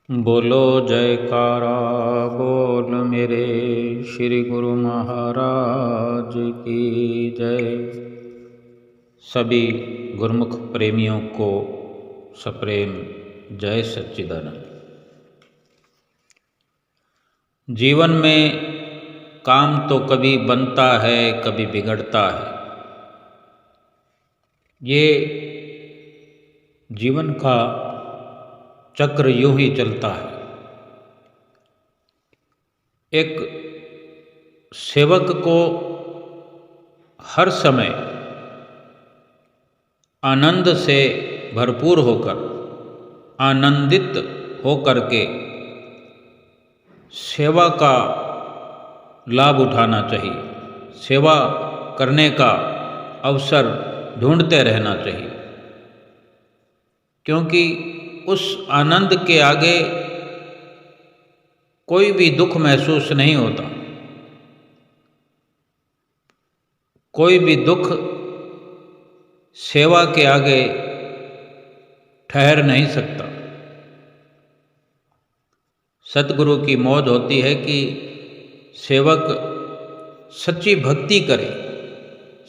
बोलो जयकारा बोल मेरे श्री गुरु महाराज की जय। सभी गुरुमुख प्रेमियों को सप्रेम जय सच्चिदानंद। जीवन में काम तो कभी बनता है कभी बिगड़ता है। ये जीवन का चक्र यूं ही चलता है। एक सेवक को हर समय आनंद से भरपूर होकर आनंदित होकर के सेवा का लाभ उठाना चाहिए। सेवा करने का अवसर ढूंढते रहना चाहिए, क्योंकि उस आनंद के आगे कोई भी दुख महसूस नहीं होता। कोई भी दुख सेवा के आगे ठहर नहीं सकता। सतगुरु की मौज होती है कि सेवक सच्ची भक्ति करे,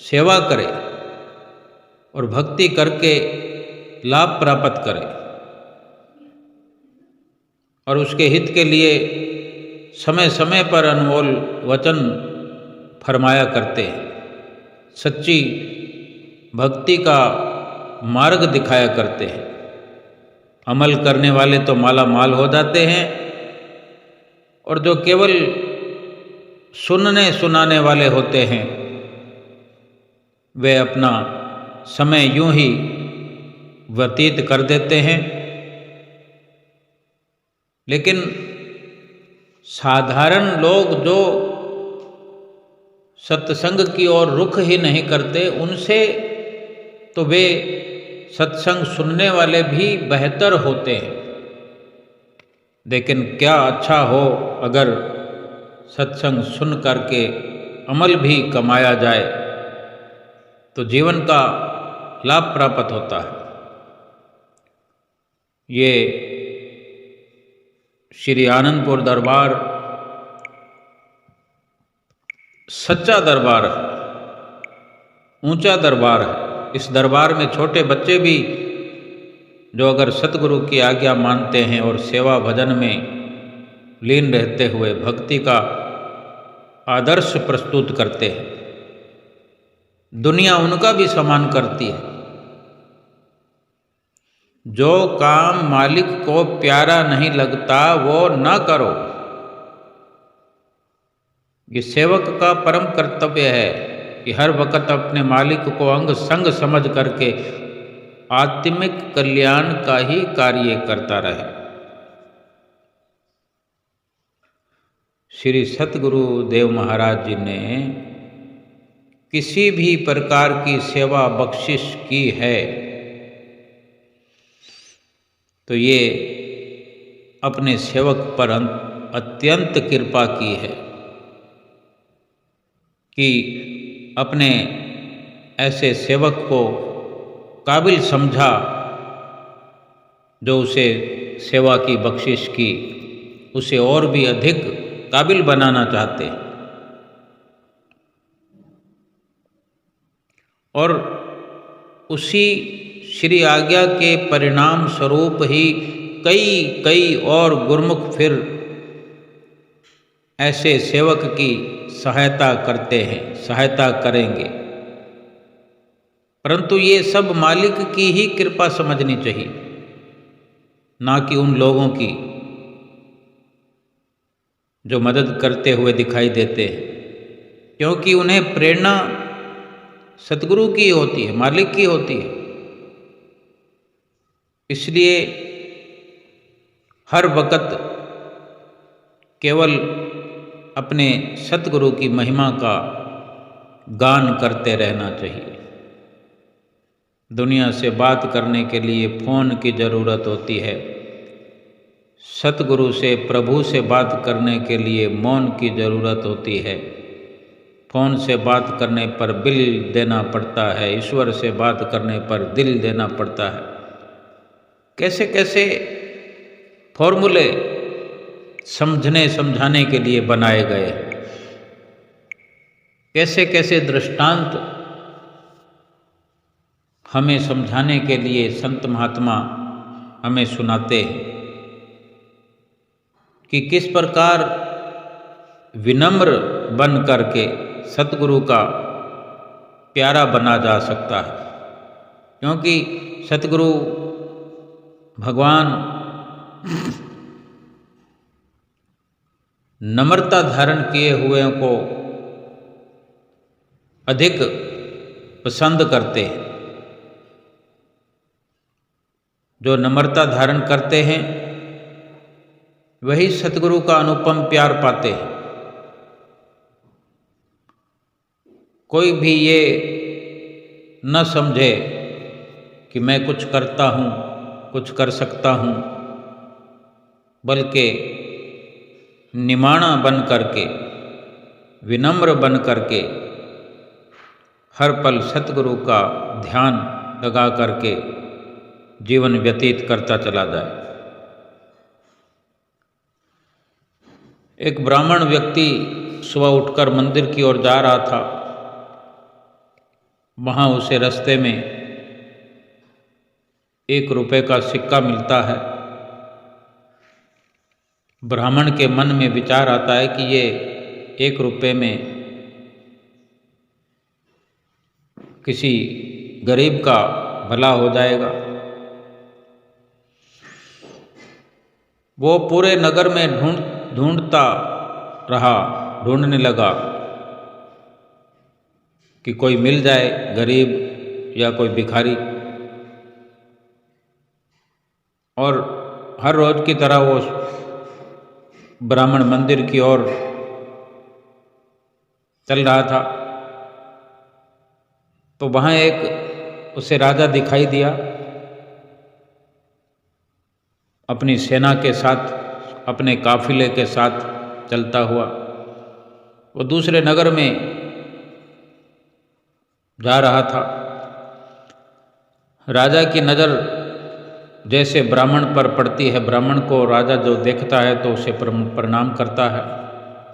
सेवा करे और भक्ति करके लाभ प्राप्त करे और उसके हित के लिए समय समय पर अनमोल वचन फरमाया करते हैं। सच्ची भक्ति का मार्ग दिखाया करते हैं। अमल करने वाले तो माला माल हो जाते हैं और जो केवल सुनने सुनाने वाले होते हैं वे अपना समय यूं ही व्यतीत कर देते हैं। लेकिन साधारण लोग जो सत्संग की ओर रुख ही नहीं करते, उनसे तो वे सत्संग सुनने वाले भी बेहतर होते हैं। लेकिन क्या अच्छा हो अगर सत्संग सुन करके अमल भी कमाया जाए तो जीवन का लाभ प्राप्त होता है। ये श्री आनंदपुर दरबार सच्चा दरबार है, ऊंचा दरबार है। इस दरबार में छोटे बच्चे भी जो अगर सतगुरु की आज्ञा मानते हैं और सेवा भजन में लीन रहते हुए भक्ति का आदर्श प्रस्तुत करते हैं, दुनिया उनका भी सम्मान करती है। जो काम मालिक को प्यारा नहीं लगता वो न करो। ये सेवक का परम कर्तव्य है कि हर वक्त अपने मालिक को अंग संग समझ करके आत्मिक कल्याण का ही कार्य करता रहे। श्री सतगुरु देव महाराज जी ने किसी भी प्रकार की सेवा बख्शिश की है तो ये अपने सेवक पर अत्यंत कृपा की है कि अपने ऐसे सेवक को काबिल समझा जो उसे सेवा की बख्शिश की, उसे और भी अधिक काबिल बनाना चाहते हैं। और उसी श्री आज्ञा के परिणाम स्वरूप ही कई और गुरुमुख फिर ऐसे सेवक की सहायता करते हैं, सहायता करेंगे। परंतु ये सब मालिक की ही कृपा समझनी चाहिए, ना कि उन लोगों की जो मदद करते हुए दिखाई देते हैं, क्योंकि उन्हें प्रेरणा सतगुरु की होती है, मालिक की होती है। इसलिए हर वक्त केवल अपने सतगुरु की महिमा का गान करते रहना चाहिए। दुनिया से बात करने के लिए फ़ोन की ज़रूरत होती है, सतगुरु से प्रभु से बात करने के लिए मौन की ज़रूरत होती है। फ़ोन से बात करने पर बिल देना पड़ता है, ईश्वर से बात करने पर दिल देना पड़ता है। कैसे कैसे फॉर्मूले समझने समझाने के लिए बनाए गए। कैसे कैसे दृष्टांत हमें समझाने के लिए संत महात्मा हमें सुनाते हैं कि किस प्रकार विनम्र बन करके सतगुरु का प्यारा बना जा सकता है। क्योंकि सतगुरु भगवान नम्रता धारण किए हुए को अधिक पसंद करते हैं। जो नम्रता धारण करते हैं वही सतगुरु का अनुपम प्यार पाते हैं। कोई भी ये न समझे कि मैं कुछ करता हूँ, कुछ कर सकता हूँ, बल्कि निमाणा बन करके, विनम्र बन करके हर पल सतगुरु का ध्यान लगा करके जीवन व्यतीत करता चला जाए। एक ब्राह्मण व्यक्ति सुबह उठकर मंदिर की ओर जा रहा था। वहाँ उसे रास्ते में 1 रुपये का सिक्का मिलता है। ब्राह्मण के मन में विचार आता है कि ये 1 रुपये में किसी गरीब का भला हो जाएगा। वो पूरे नगर में ढूंढने लगा कि कोई मिल जाए, गरीब या कोई भिखारी। और हर रोज की तरह वो ब्राह्मण मंदिर की ओर चल रहा था। तो वहाँ एक उसे राजा दिखाई दिया, अपनी सेना के साथ, अपने काफिले के साथ चलता हुआ। वो दूसरे नगर में जा रहा था। राजा की नज़र जैसे ब्राह्मण पर पड़ती है, ब्राह्मण को राजा जो देखता है तो उसे प्रणाम करता है,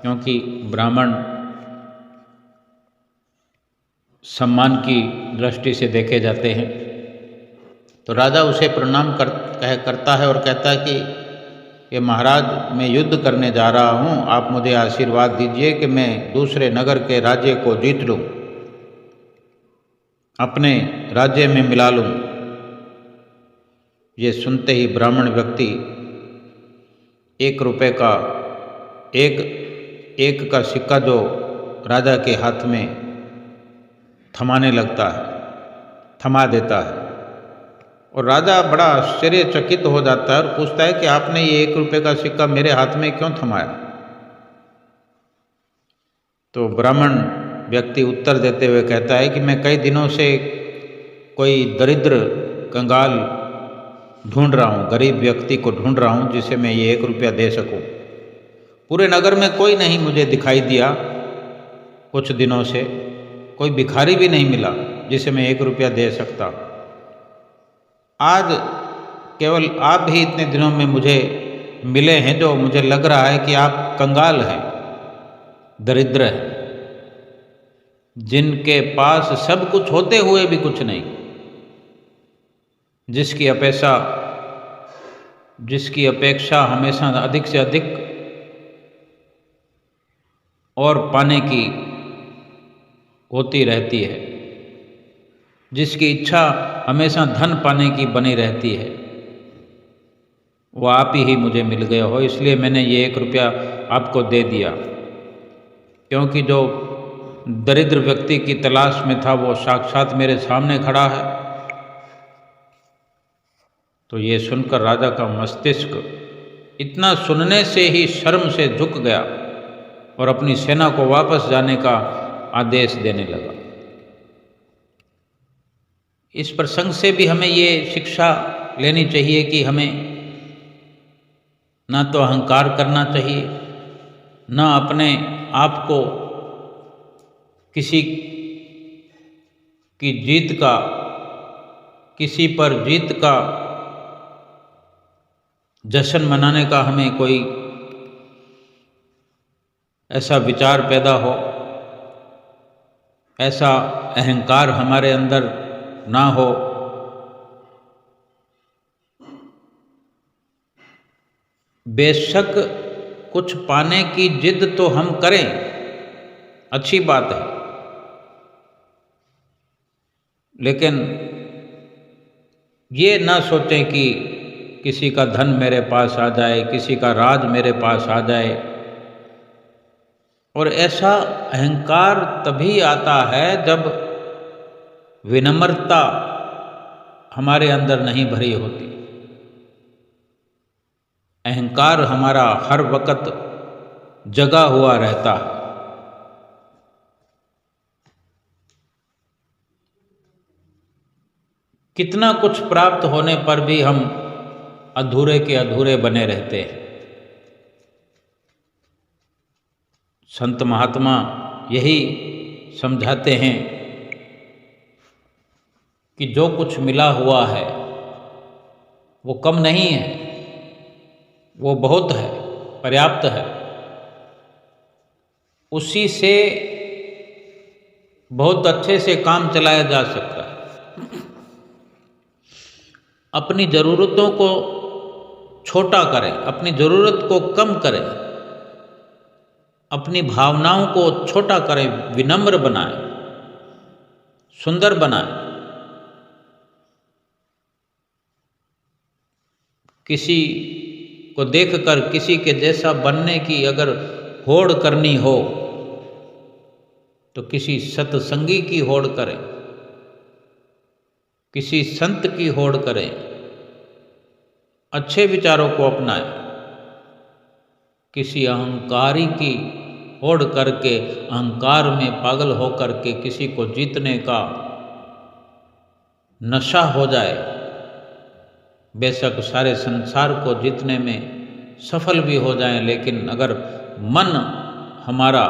क्योंकि ब्राह्मण सम्मान की दृष्टि से देखे जाते हैं। तो राजा उसे प्रणाम करता है और कहता है कि महाराज, मैं युद्ध करने जा रहा हूँ, आप मुझे आशीर्वाद दीजिए कि मैं दूसरे नगर के राज्य को जीत लूँ, अपने राज्य में मिला लूँ। ये सुनते ही ब्राह्मण व्यक्ति 1 रुपये का एक का सिक्का जो राजा के हाथ में थमाने लगता है, थमा देता है। और राजा बड़ा आश्चर्यचकित हो जाता है और पूछता है कि आपने ये 1 रुपये का सिक्का मेरे हाथ में क्यों थमाया? तो ब्राह्मण व्यक्ति उत्तर देते हुए कहता है कि मैं कई दिनों से कोई दरिद्र कंगाल ढूंढ रहा हूँ, गरीब व्यक्ति को ढूंढ रहा हूँ जिसे मैं ये 1 रुपया दे सकूँ। पूरे नगर में कोई नहीं मुझे दिखाई दिया, कुछ दिनों से कोई भिखारी भी नहीं मिला जिसे मैं 1 रुपया दे सकता। आज केवल आप ही इतने दिनों में मुझे मिले हैं, जो मुझे लग रहा है कि आप कंगाल हैं, दरिद्र हैं, जिनके पास सब कुछ होते हुए भी कुछ नहीं, जिसकी अपेक्षा हमेशा अधिक से अधिक और पाने की होती रहती है, जिसकी इच्छा हमेशा धन पाने की बनी रहती है। वो आप ही मुझे मिल गए हो, इसलिए मैंने ये 1 रुपया आपको दे दिया। क्योंकि जो दरिद्र व्यक्ति की तलाश में था वो साक्षात मेरे सामने खड़ा है। तो ये सुनकर राजा का मस्तिष्क इतना सुनने से ही शर्म से झुक गया और अपनी सेना को वापस जाने का आदेश देने लगा। इस प्रसंग से भी हमें ये शिक्षा लेनी चाहिए कि हमें ना तो अहंकार करना चाहिए, ना अपने आप को किसी की जीत का, किसी पर जीत का जश्न मनाने का हमें कोई ऐसा विचार पैदा हो, ऐसा अहंकार हमारे अंदर ना हो। बेशक कुछ पाने की जिद तो हम करें, अच्छी बात है, लेकिन ये ना सोचें कि किसी का धन मेरे पास आ जाए, किसी का राज मेरे पास आ जाए। और ऐसा अहंकार तभी आता है जब विनम्रता हमारे अंदर नहीं भरी होती। अहंकार हमारा हर वक्त जगा हुआ रहता है। कितना कुछ प्राप्त होने पर भी हम अधूरे के अधूरे बने रहते हैं। संत महात्मा यही समझाते हैं कि जो कुछ मिला हुआ है वो कम नहीं है, वो बहुत है, पर्याप्त है। उसी से बहुत अच्छे से काम चलाया जा सकता है। अपनी ज़रूरतों को छोटा करें, अपनी ज़रूरत को कम करें, अपनी भावनाओं को छोटा करें, विनम्र बनाएं, सुंदर बनाएं। किसी को देखकर किसी के जैसा बनने की अगर होड़ करनी हो तो किसी सत्संगी की होड़ करें, किसी संत की होड़ करें, अच्छे विचारों को अपनाएं। किसी अहंकारी की होड़ करके, अहंकार में पागल होकर के किसी को जीतने का नशा हो जाए, बेशक सारे संसार को जीतने में सफल भी हो जाएं, लेकिन अगर मन हमारा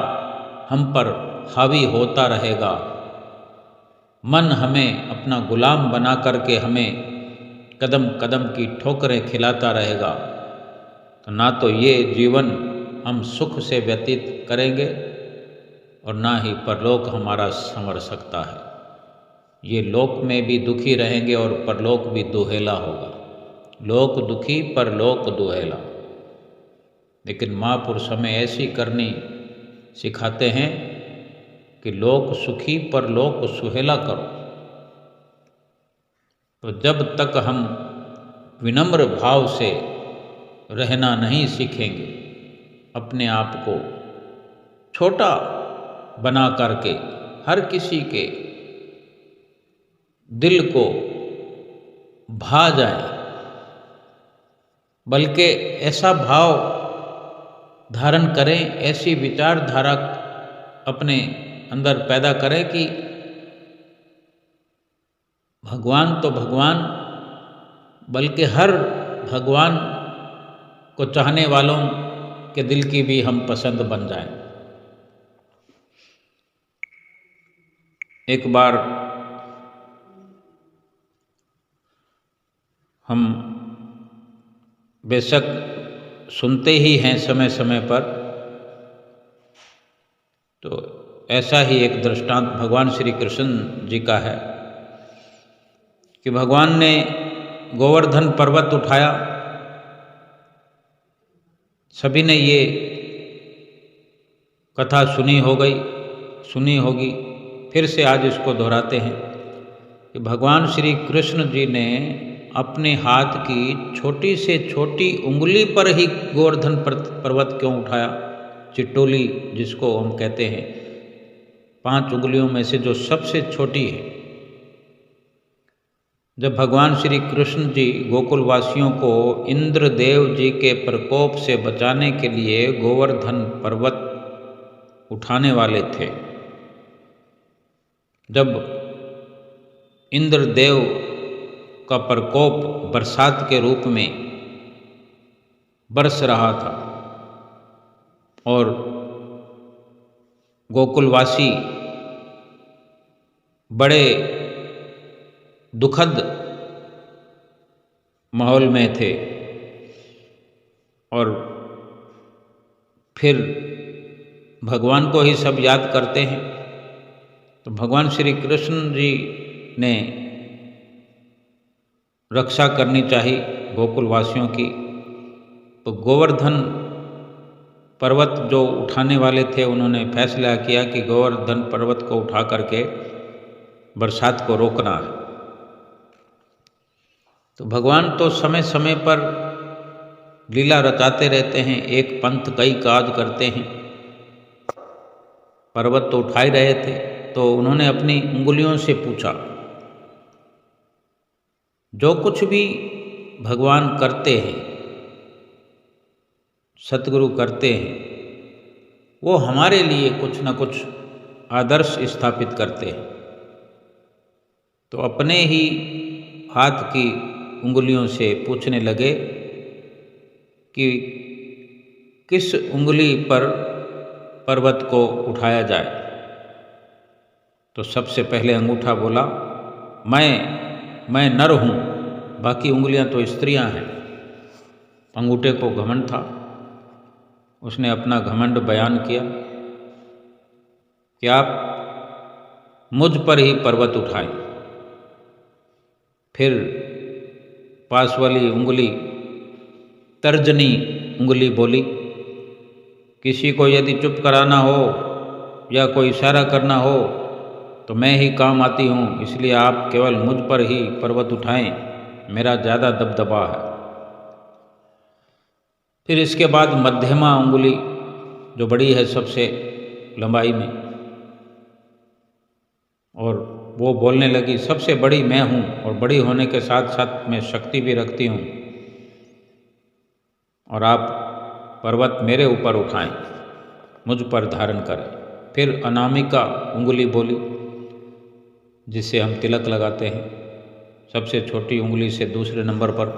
हम पर हावी होता रहेगा, मन हमें अपना गुलाम बना करके हमें कदम कदम की ठोकरें खिलाता रहेगा, तो ना तो ये जीवन हम सुख से व्यतीत करेंगे और ना ही परलोक हमारा संवर सकता है। ये लोक में भी दुखी रहेंगे और परलोक भी दुहेला होगा। लोक दुखी परलोक दुहेला। लेकिन महापुरुष हमें ऐसी करनी सिखाते हैं कि लोक सुखी परलोक सुहेला करो। तो जब तक हम विनम्र भाव से रहना नहीं सीखेंगे, अपने आप को छोटा बना करके हर किसी के दिल को भा जाए, बल्कि ऐसा भाव धारण करें, ऐसी विचारधारा अपने अंदर पैदा करें कि भगवान तो भगवान, बल्कि हर भगवान को चाहने वालों के दिल की भी हम पसंद बन जाएं। एक बार हम बेशक सुनते ही हैं समय समय पर, तो ऐसा ही एक दृष्टांत भगवान श्री कृष्ण जी का है कि भगवान ने गोवर्धन पर्वत उठाया। सभी ने ये कथा सुनी होगी, फिर से आज इसको दोहराते हैं कि भगवान श्री कृष्ण जी ने अपने हाथ की छोटी से छोटी उंगली पर ही गोवर्धन पर्वत क्यों उठाया। चिट्टोली जिसको हम कहते हैं, 5 उंगलियों में से जो सबसे छोटी है। जब भगवान श्री कृष्ण जी गोकुलवासियों को इंद्रदेव जी के प्रकोप से बचाने के लिए गोवर्धन पर्वत उठाने वाले थे, जब इंद्रदेव का प्रकोप बरसात के रूप में बरस रहा था और गोकुलवासी बड़े दुखद माहौल में थे, और फिर भगवान को ही सब याद करते हैं। तो भगवान श्री कृष्ण जी ने रक्षा करनी चाहिए गोकुलवासियों की। तो गोवर्धन पर्वत जो उठाने वाले थे, उन्होंने फैसला किया कि गोवर्धन पर्वत को उठा करके बरसात को रोकना है। तो भगवान तो समय समय पर लीला रचाते रहते हैं, एक पंथ कई काज करते हैं। पर्वत तो उठा ही रहे थे, तो उन्होंने अपनी उंगलियों से पूछा। जो कुछ भी भगवान करते हैं, सतगुरु करते हैं, वो हमारे लिए कुछ न कुछ आदर्श स्थापित करते हैं। तो अपने ही हाथ की उंगलियों से पूछने लगे कि किस उंगली पर पर्वत को उठाया जाए। तो सबसे पहले अंगूठा बोला, मैं नर हूँ, बाकी उंगलियां तो स्त्रियां हैं। अंगूठे को घमंड था, उसने अपना घमंड बयान किया कि आप मुझ पर ही पर्वत उठाएं। फिर पास वाली उंगली तर्जनी उंगली बोली, किसी को यदि चुप कराना हो या कोई इशारा करना हो तो मैं ही काम आती हूँ, इसलिए आप केवल मुझ पर ही पर्वत उठाएं, मेरा ज़्यादा दबदबा है। फिर इसके बाद मध्यमा उंगली जो बड़ी है सबसे लंबाई में, और वो बोलने लगी, सबसे बड़ी मैं हूँ और बड़ी होने के साथ साथ मैं शक्ति भी रखती हूँ, और आप पर्वत मेरे ऊपर उठाएं, मुझ पर धारण करें। फिर अनामिका उंगली बोली, जिसे हम तिलक लगाते हैं, सबसे छोटी उंगली से दूसरे नंबर पर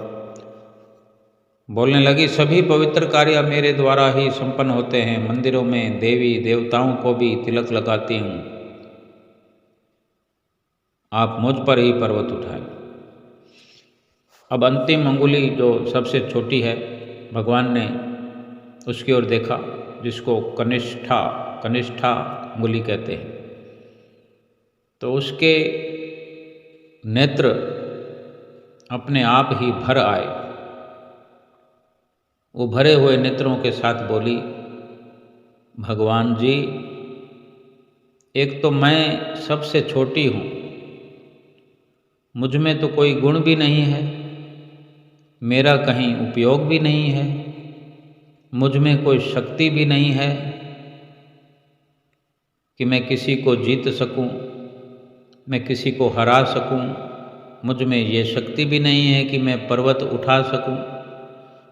बोलने लगी, सभी पवित्र कार्य मेरे द्वारा ही संपन्न होते हैं। मंदिरों में देवी देवताओं को भी तिलक लगाती हूँ, आप मुझ पर ही पर्वत उठाएं। अब अंतिम अंगुली जो सबसे छोटी है, भगवान ने उसकी ओर देखा, जिसको कनिष्ठा अंगुली कहते हैं। तो उसके नेत्र अपने आप ही भर आए। वो भरे हुए नेत्रों के साथ बोली, भगवान जी, एक तो मैं सबसे छोटी हूँ, मुझ में तो कोई गुण भी नहीं है, मेरा कहीं उपयोग भी नहीं है, मुझ में कोई शक्ति भी नहीं है कि मैं किसी को जीत सकूं, मैं किसी को हरा सकूं। मुझ में ये शक्ति भी नहीं है कि मैं पर्वत उठा सकूं।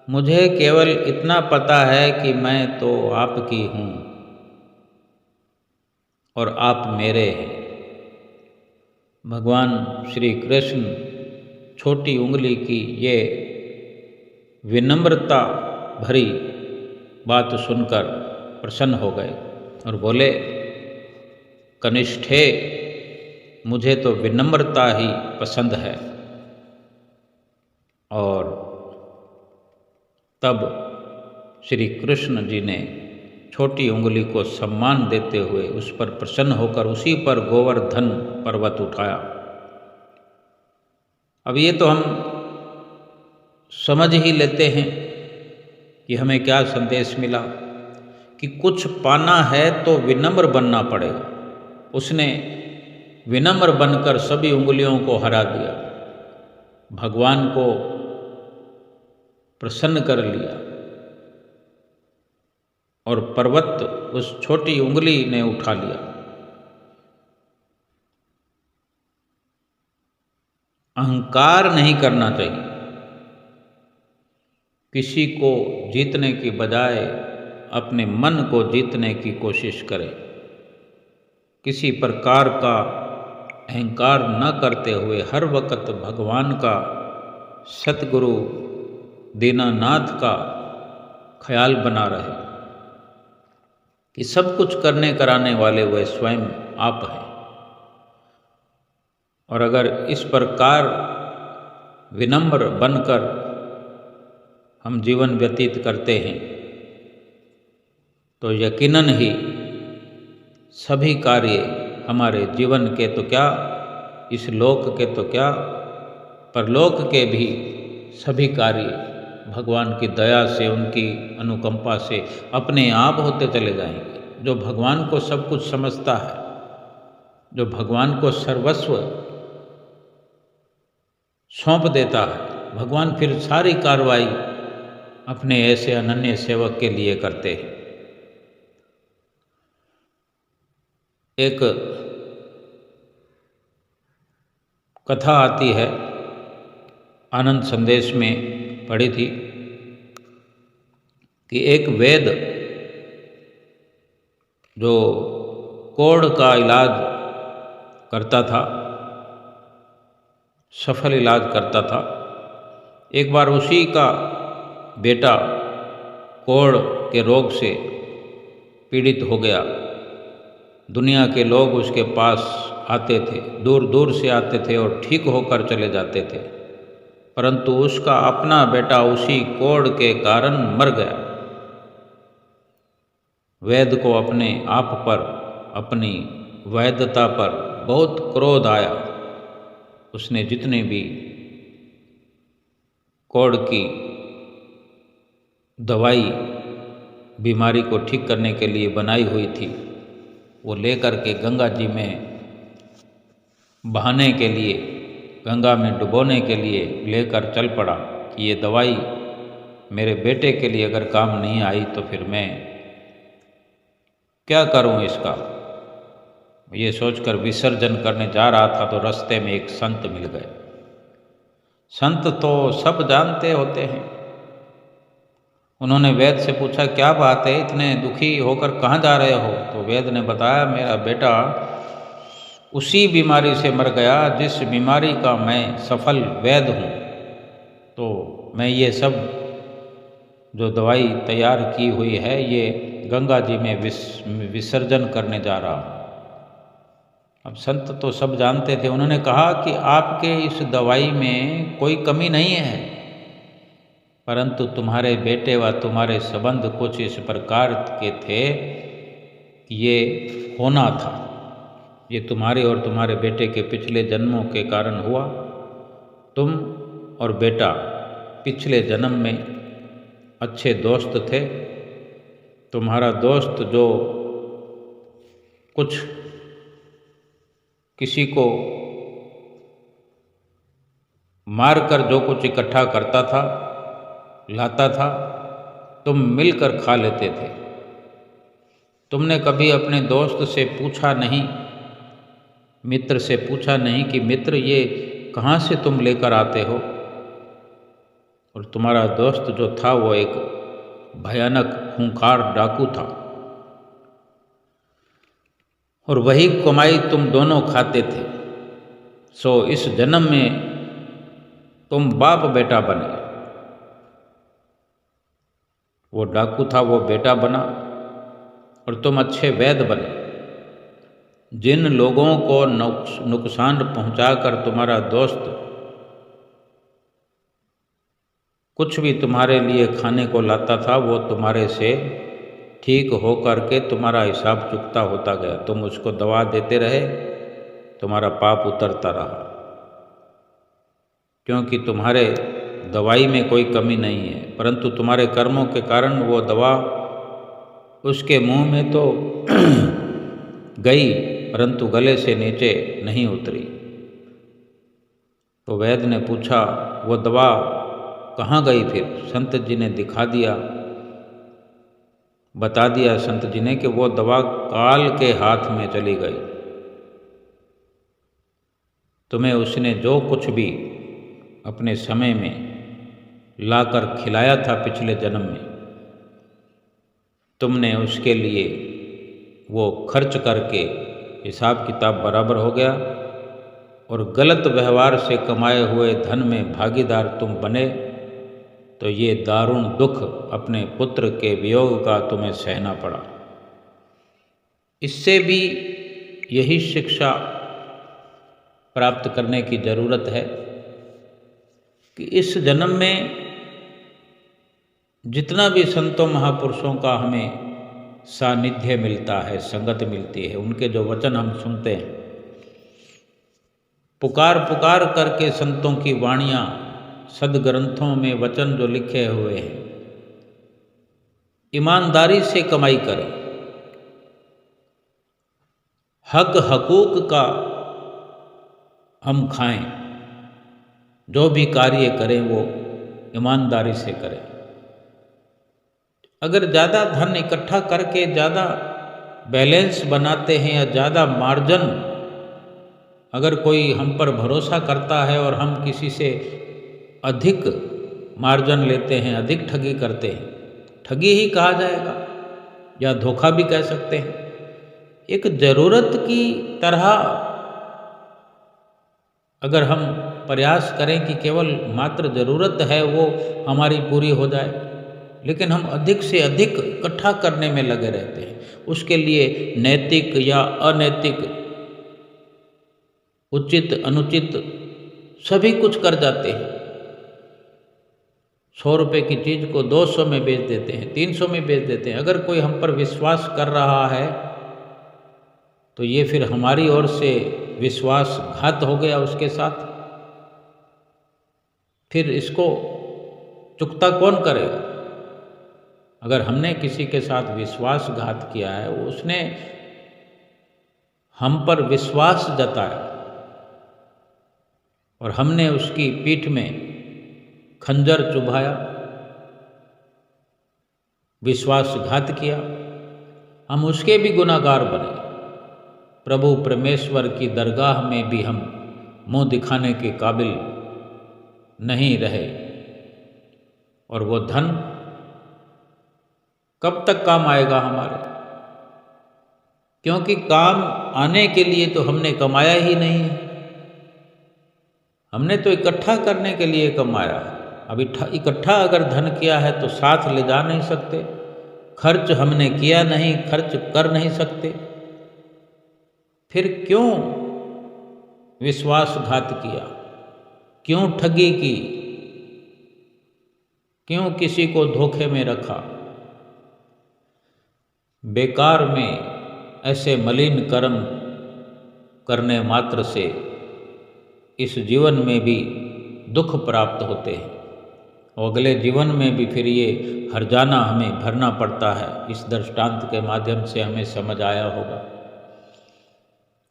मुझे केवल इतना पता है कि मैं तो आपकी हूँ और आप मेरे हैं। भगवान श्री कृष्ण छोटी उंगली की ये विनम्रता भरी बात सुनकर प्रसन्न हो गए और बोले, कनिष्ठे, मुझे तो विनम्रता ही पसंद है। और तब श्री कृष्ण जी ने छोटी उंगली को सम्मान देते हुए उस पर प्रसन्न होकर उसी पर गोवर्धन पर्वत उठाया। अब ये तो हम समझ ही लेते हैं कि हमें क्या संदेश मिला, कि कुछ पाना है तो विनम्र बनना पड़ेगा। उसने विनम्र बनकर सभी उंगलियों को हरा दिया, भगवान को प्रसन्न कर लिया, और पर्वत उस छोटी उंगली ने उठा लिया। अहंकार नहीं करना चाहिए। किसी को जीतने की बजाय अपने मन को जीतने की कोशिश करें। किसी प्रकार का अहंकार न करते हुए हर वक्त भगवान का, सतगुरु दीनानाथ का ख्याल बना रहे कि सब कुछ करने कराने वाले वह स्वयं आप हैं। और अगर इस प्रकार विनम्र बनकर हम जीवन व्यतीत करते हैं तो यकीनन ही सभी कार्य हमारे जीवन के तो क्या, इस लोक के तो क्या, परलोक के भी सभी कार्य भगवान की दया से, उनकी अनुकंपा से अपने आप होते चले जाएंगे। जो भगवान को सब कुछ समझता है, जो भगवान को सर्वस्व सौंप देता है, भगवान फिर सारी कार्रवाई अपने ऐसे अनन्य सेवक के लिए करते हैं। एक कथा आती है, आनंद संदेश में पढ़ी थी कि एक वैद जो कोढ़ का इलाज करता था, सफल इलाज करता था, एक बार उसी का बेटा कोढ़ के रोग से पीड़ित हो गया। दुनिया के लोग उसके पास आते थे, दूर दूर से आते थे और ठीक होकर चले जाते थे, परंतु उसका अपना बेटा उसी कोढ़ के कारण मर गया। वैद्य को अपने आप पर, अपनी वैधता पर बहुत क्रोध आया। उसने जितने भी कोढ़ की दवाई बीमारी को ठीक करने के लिए बनाई हुई थी, वो लेकर के गंगा जी में बहाने के लिए, गंगा में डुबोने के लिए लेकर चल पड़ा कि ये दवाई मेरे बेटे के लिए अगर काम नहीं आई तो फिर मैं क्या करूं इसका। ये सोचकर विसर्जन करने जा रहा था तो रास्ते में एक संत मिल गए। संत तो सब जानते होते हैं। उन्होंने वैद्य से पूछा, क्या बात है, इतने दुखी होकर कहाँ जा रहे हो? तो वैद्य ने बताया, मेरा बेटा उसी बीमारी से मर गया जिस बीमारी का मैं सफल वैद्य हूँ, तो मैं ये सब जो दवाई तैयार की हुई है ये गंगा जी में विसर्जन करने जा रहा हूँ। अब संत तो सब जानते थे। उन्होंने कहा कि आपके इस दवाई में कोई कमी नहीं है, परंतु तुम्हारे बेटे व तुम्हारे संबंध कुछ इस प्रकार के थे कि ये होना था। ये तुम्हारे और तुम्हारे बेटे के पिछले जन्मों के कारण हुआ। तुम और बेटा पिछले जन्म में अच्छे दोस्त थे। तुम्हारा दोस्त जो कुछ किसी को मारकर जो कुछ इकट्ठा करता था, लाता था, तुम मिलकर खा लेते थे। तुमने कभी अपने दोस्त से पूछा नहीं, मित्र से पूछा नहीं कि मित्र ये कहाँ से तुम लेकर आते हो? और तुम्हारा दोस्त जो था वो एक भयानक खूंखार डाकू था और वही कमाई तुम दोनों खाते थे। सो इस जन्म में तुम बाप बेटा बने। वो डाकू था, वो बेटा बना और तुम अच्छे वैद्य बने। जिन लोगों को नुकसान पहुंचाकर तुम्हारा दोस्त कुछ भी तुम्हारे लिए खाने को लाता था, वो तुम्हारे से ठीक हो करके तुम्हारा हिसाब चुकता होता गया। तुम उसको दवा देते रहे, तुम्हारा पाप उतरता रहा, क्योंकि तुम्हारे दवाई में कोई कमी नहीं है, परंतु तुम्हारे कर्मों के कारण वो दवा उसके मुंह में तो गई, परंतु गले से नीचे नहीं उतरी। तो वैद्य ने पूछा, वो दवा कहाँ गई फिर? संत जी ने दिखा दिया, बता दिया संत जी ने कि वो दवा काल के हाथ में चली गई। तुम्हें उसने जो कुछ भी अपने समय में लाकर खिलाया था पिछले जन्म में, तुमने उसके लिए वो खर्च करके हिसाब किताब बराबर हो गया और गलत व्यवहार से कमाए हुए धन में भागीदार तुम बने, तो ये दारुण दुख अपने पुत्र के वियोग का तुम्हें सहना पड़ा। इससे भी यही शिक्षा प्राप्त करने की जरूरत है कि इस जन्म में जितना भी संतों महापुरुषों का हमें सानिध्य मिलता है, संगत मिलती है, उनके जो वचन हम सुनते हैं, पुकार पुकार करके संतों की वाणियाँ, सदग्रंथों में वचन जो लिखे हुए हैं, ईमानदारी से कमाई करें, हक हकूक का हम खाएं, जो भी कार्य करें वो ईमानदारी से करें। अगर ज़्यादा धन इकट्ठा करके ज़्यादा बैलेंस बनाते हैं या ज़्यादा मार्जिन, अगर कोई हम पर भरोसा करता है और हम किसी से अधिक मार्जिन लेते हैं, अधिक ठगी करते हैं, ठगी ही कहा जाएगा या धोखा भी कह सकते हैं। एक ज़रूरत की तरह अगर हम प्रयास करें कि केवल मात्र ज़रूरत है वो हमारी पूरी हो जाए, लेकिन हम अधिक से अधिक इकट्ठा करने में लगे रहते हैं, उसके लिए नैतिक या अनैतिक, उचित अनुचित सभी कुछ कर जाते हैं। 100 रुपये की चीज़ को 200 में बेच देते हैं, 300 में बेच देते हैं। अगर कोई हम पर विश्वास कर रहा है तो ये फिर हमारी ओर से विश्वासघात हो गया उसके साथ। फिर इसको चुकता कौन करेगा? अगर हमने किसी के साथ विश्वासघात किया है, उसने हम पर विश्वास जताया और हमने उसकी पीठ में खंजर चुभाया, विश्वासघात किया, हम उसके भी गुनाहगार बने। प्रभु परमेश्वर की दरगाह में भी हम मुंह दिखाने के काबिल नहीं रहे, और वो धन कब तक काम आएगा हमारे? क्योंकि काम आने के लिए तो हमने कमाया ही नहीं है, हमने तो इकट्ठा करने के लिए कमाया। अब इकट्ठा अगर धन किया है तो साथ ले जा नहीं सकते, खर्च हमने किया नहीं, खर्च कर नहीं सकते, फिर क्यों विश्वासघात किया, क्यों ठगी की, क्यों किसी को धोखे में रखा? बेकार में ऐसे मलिन कर्म करने मात्र से इस जीवन में भी दुख प्राप्त होते हैं और अगले जीवन में भी फिर ये हर्जाना हमें भरना पड़ता है। इस दृष्टांत के माध्यम से हमें समझ आया होगा।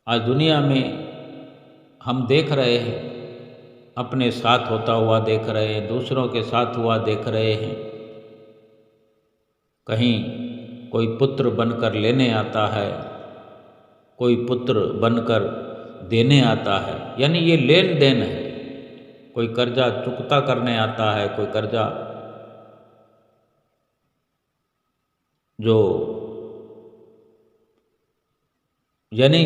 आज दुनिया में हम देख रहे हैं, अपने साथ होता हुआ देख रहे हैं, दूसरों के साथ हुआ देख रहे हैं। कहीं कोई पुत्र बनकर लेने आता है, कोई पुत्र बनकर देने आता है, यानी ये लेन देन है। कोई कर्जा चुकता करने आता है, कोई कर्जा जो यानी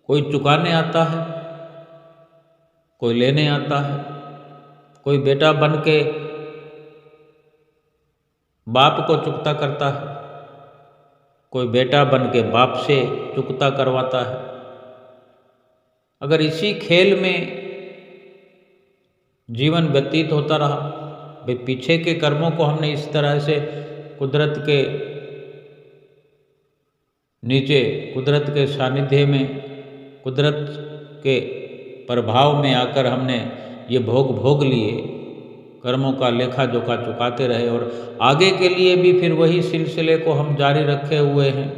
कोई चुकाने आता है, कोई लेने आता है। कोई बेटा बन के बाप को चुकता करता है, कोई बेटा बन के बाप से चुकता करवाता है। अगर इसी खेल में जीवन व्यतीत होता रहा, भाई पीछे के कर्मों को हमने इस तरह से कुदरत के नीचे, कुदरत के सानिध्य में, कुदरत के प्रभाव में आकर हमने ये भोग लिए, कर्मों का लेखा जोखा चुकाते रहे और आगे के लिए भी फिर वही सिलसिले को हम जारी रखे हुए हैं,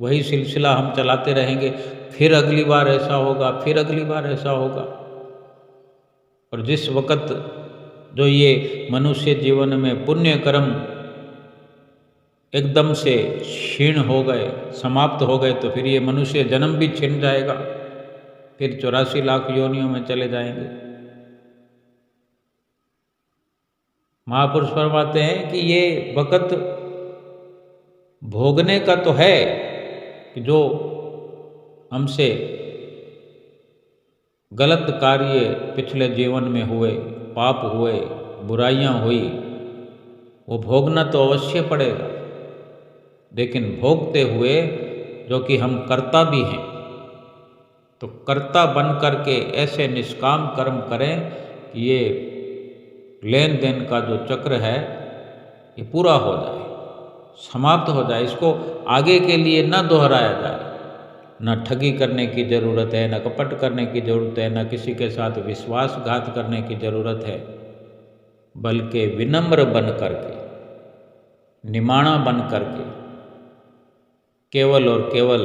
वही सिलसिला हम चलाते रहेंगे। फिर अगली बार ऐसा होगा, फिर अगली बार ऐसा होगा। और जिस वक़्त जो ये मनुष्य जीवन में पुण्य कर्म एकदम से क्षीण हो गए, समाप्त हो गए, तो फिर ये मनुष्य जन्म भी छिन जाएगा, फिर 84 लाख योनियों में चले जाएंगे। महापुरुष फरमाते हैं कि ये वक़्त भोगने का तो है कि जो हमसे गलत कार्य पिछले जीवन में हुए, पाप हुए, बुराइयां हुई, वो भोगना तो अवश्य पड़ेगा। लेकिन भोगते हुए जो कि हम कर्ता भी हैं, तो कर्ता बन करके ऐसे निष्काम कर्म करें कि ये लेन देन का जो चक्र है ये पूरा हो जाए, समाप्त हो जाए, इसको आगे के लिए न दोहराया जाए। न ठगी करने की ज़रूरत है, न कपट करने की ज़रूरत है, न किसी के साथ विश्वासघात करने की ज़रूरत है, बल्कि विनम्र बन करके, निमाणा बन करके केवल और केवल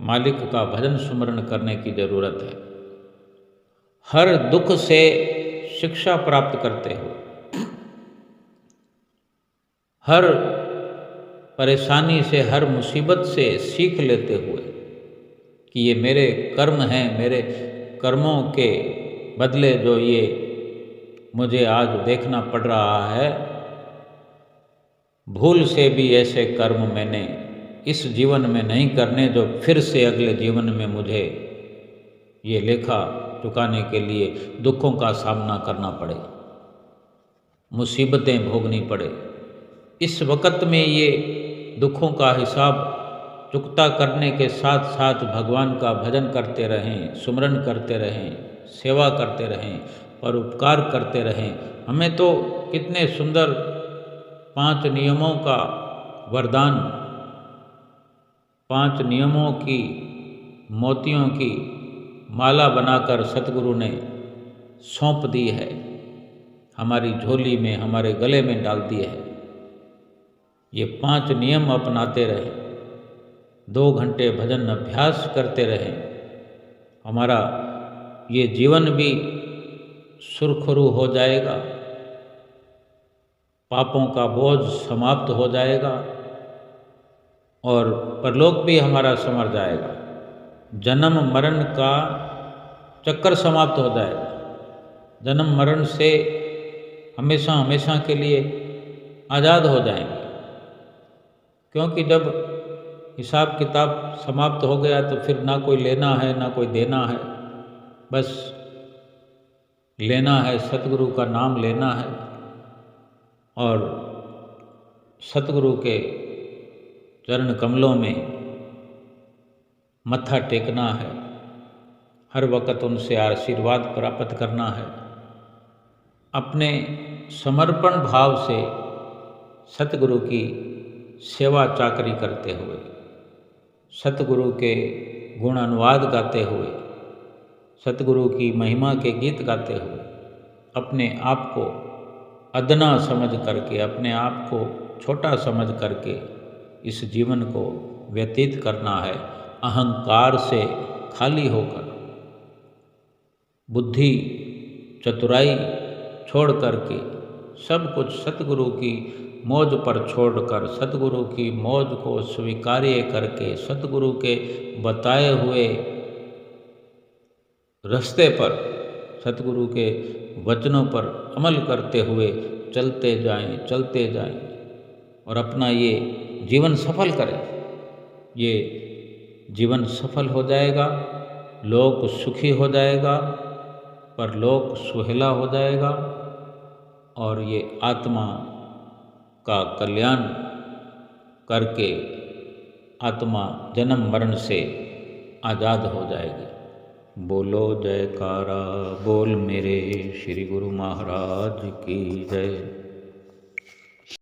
मालिक का भजन सुमरण करने की ज़रूरत है। हर दुख से शिक्षा प्राप्त करते हुए, हर परेशानी से, हर मुसीबत से सीख लेते हुए कि ये मेरे कर्म हैं, मेरे कर्मों के बदले जो ये मुझे आज देखना पड़ रहा है, भूल से भी ऐसे कर्म मैंने इस जीवन में नहीं करने जो फिर से अगले जीवन में मुझे ये लेखा चुकाने के लिए दुखों का सामना करना पड़े, मुसीबतें भोगनी पड़े। इस वक़्त में ये दुखों का हिसाब चुकता करने के साथ साथ भगवान का भजन करते रहें, सुमरन करते रहें, सेवा करते रहें, परोपकार करते रहें। हमें तो कितने सुंदर 5 नियमों का वरदान, 5 नियमों की मोतियों की माला बनाकर सतगुरु ने सौंप दी है, हमारी झोली में, हमारे गले में डाल दी है। ये 5 नियम अपनाते रहें, 2 घंटे भजन अभ्यास करते रहें, हमारा ये जीवन भी सुरखरू हो जाएगा, पापों का बोझ समाप्त हो जाएगा और परलोक भी हमारा संवर जाएगा। जन्म मरण का चक्कर समाप्त हो जाएगा। जन्म मरण से हमेशा हमेशा के लिए आज़ाद हो जाएंगे, क्योंकि जब हिसाब किताब समाप्त हो गया तो फिर ना कोई लेना है ना कोई देना है, बस लेना है, सतगुरु का नाम लेना है और सतगुरु के चरण कमलों में मत्था टेकना है, हर वक़्त उनसे आशीर्वाद प्राप्त करना है। अपने समर्पण भाव से सतगुरु की सेवा चाकरी करते हुए, सतगुरु के गुण अनुवाद गाते हुए, सतगुरु की महिमा के गीत गाते हुए अपने आप को अदना समझ करके, अपने आप को छोटा समझ करके इस जीवन को व्यतीत करना है। अहंकार से खाली होकर, बुद्धि चतुराई छोड़ करके, सब कुछ सतगुरु की मौज पर छोड़कर, सतगुरु की मौज को स्वीकार्य करके, सतगुरु के बताए हुए रास्ते पर, सतगुरु के वचनों पर अमल करते हुए चलते जाएं और अपना ये जीवन सफल करें। ये जीवन सफल हो जाएगा, लोक सुखी हो जाएगा, परलोक सुहेला हो जाएगा और ये आत्मा का कल्याण करके आत्मा जन्म मरण से आज़ाद हो जाएगी। बोलो जयकारा बोल मेरे श्री गुरु महाराज की जय।